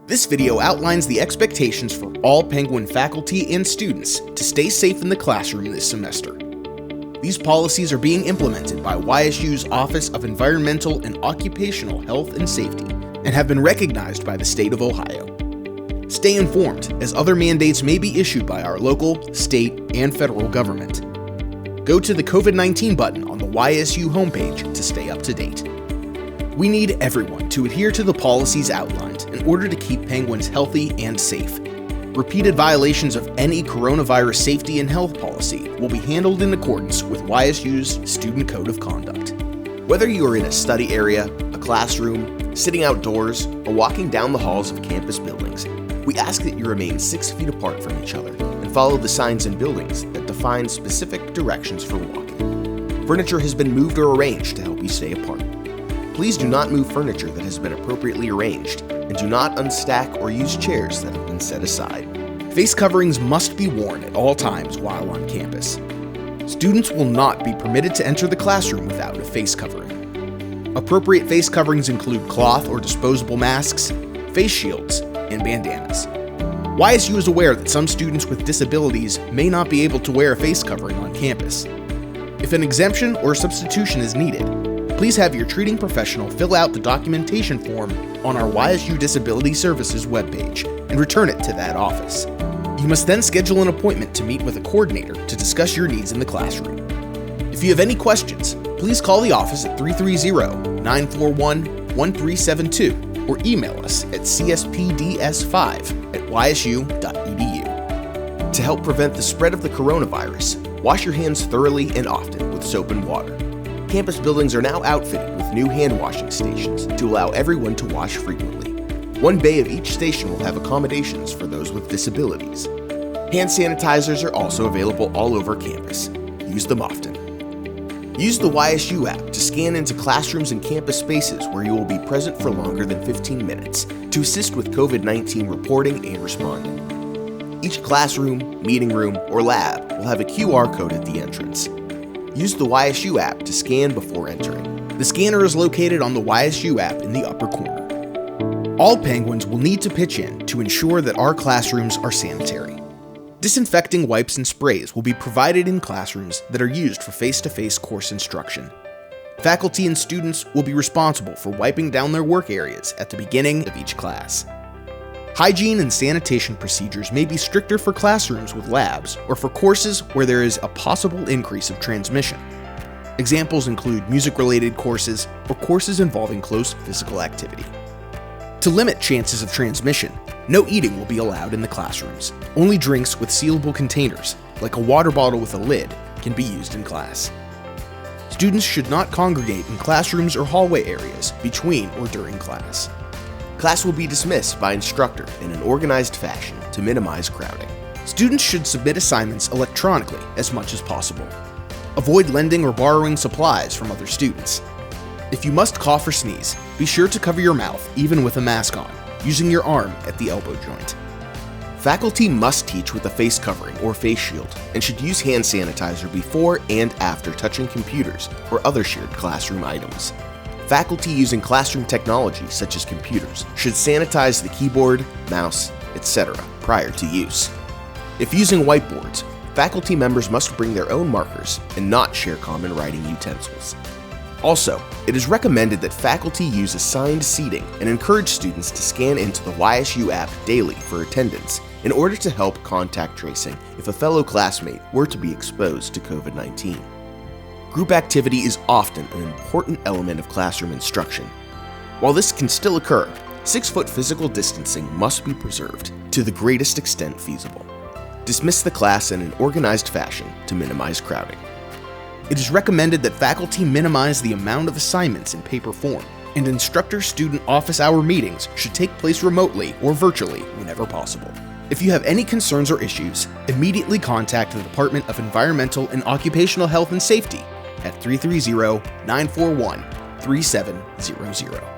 This video outlines the expectations for all Penguin faculty and students to stay safe in the classroom this semester. These policies are being implemented by YSU's Office of Environmental and Occupational Health and Safety and have been recognized by the state of Ohio. Stay informed, as other mandates may be issued by our local, state, and federal government. Go to the COVID-19 button on the YSU homepage to stay up to date. We need everyone to adhere to the policies outlined in order to keep penguins healthy and safe. Repeated violations of any coronavirus safety and health policy will be handled in accordance with YSU's Student Code of Conduct. Whether you are in a study area, a classroom, sitting outdoors, or walking down the halls of campus buildings, we ask that you remain 6 feet apart from each other and follow the signs in buildings that define specific directions for walking. Furniture has been moved or arranged to help you stay apart. Please do not move furniture that has been appropriately arranged, and do not unstack or use chairs that have been set aside. Face coverings must be worn at all times while on campus. Students will not be permitted to enter the classroom without a face covering. Appropriate face coverings include cloth or disposable masks, face shields, and bandanas. YSU is aware that some students with disabilities may not be able to wear a face covering on campus. If an exemption or substitution is needed, please have your treating professional fill out the documentation form on our YSU Disability Services webpage and return it to that office. You must then schedule an appointment to meet with a coordinator to discuss your needs in the classroom. If you have any questions, please call the office at 330-941-1372 or email us at cspds5@ysu.edu. To help prevent the spread of the coronavirus, wash your hands thoroughly and often with soap and water. Campus buildings are now outfitted with new hand washing stations to allow everyone to wash frequently. One bay of each station will have accommodations for those with disabilities. Hand sanitizers are also available all over campus. Use them often. Use the YSU app to scan into classrooms and campus spaces where you will be present for longer than 15 minutes to assist with COVID-19 reporting and responding. Each classroom, meeting room, or lab will have a QR code at the entrance. Use the YSU app to scan before entering. The scanner is located on the YSU app in the upper corner. All Penguins will need to pitch in to ensure that our classrooms are sanitary. Disinfecting wipes and sprays will be provided in classrooms that are used for face-to-face course instruction. Faculty and students will be responsible for wiping down their work areas at the beginning of each class. Hygiene and sanitation procedures may be stricter for classrooms with labs or for courses where there is a possible increase of transmission. Examples include music-related courses or courses involving close physical activity. To limit chances of transmission, no eating will be allowed in the classrooms. Only drinks with sealable containers, like a water bottle with a lid, can be used in class. Students should not congregate in classrooms or hallway areas between or during class. Class will be dismissed by instructor in an organized fashion to minimize crowding. Students should submit assignments electronically as much as possible. Avoid lending or borrowing supplies from other students. If you must cough or sneeze, be sure to cover your mouth even with a mask on, using your arm at the elbow joint. Faculty must teach with a face covering or face shield and should use hand sanitizer before and after touching computers or other shared classroom items. Faculty using classroom technology such as computers should sanitize the keyboard, mouse, etc. prior to use. If using whiteboards, faculty members must bring their own markers and not share common writing utensils. Also, it is recommended that faculty use assigned seating and encourage students to scan into the YSU app daily for attendance in order to help contact tracing if a fellow classmate were to be exposed to COVID-19. Group activity is often an important element of classroom instruction. While this can still occur, 6-foot physical distancing must be preserved to the greatest extent feasible. Dismiss the class in an organized fashion to minimize crowding. It is recommended that faculty minimize the amount of assignments in paper form, and instructor-student office hour meetings should take place remotely or virtually whenever possible. If you have any concerns or issues, immediately contact the Department of Environmental and Occupational Health and Safety at 330-941-3700.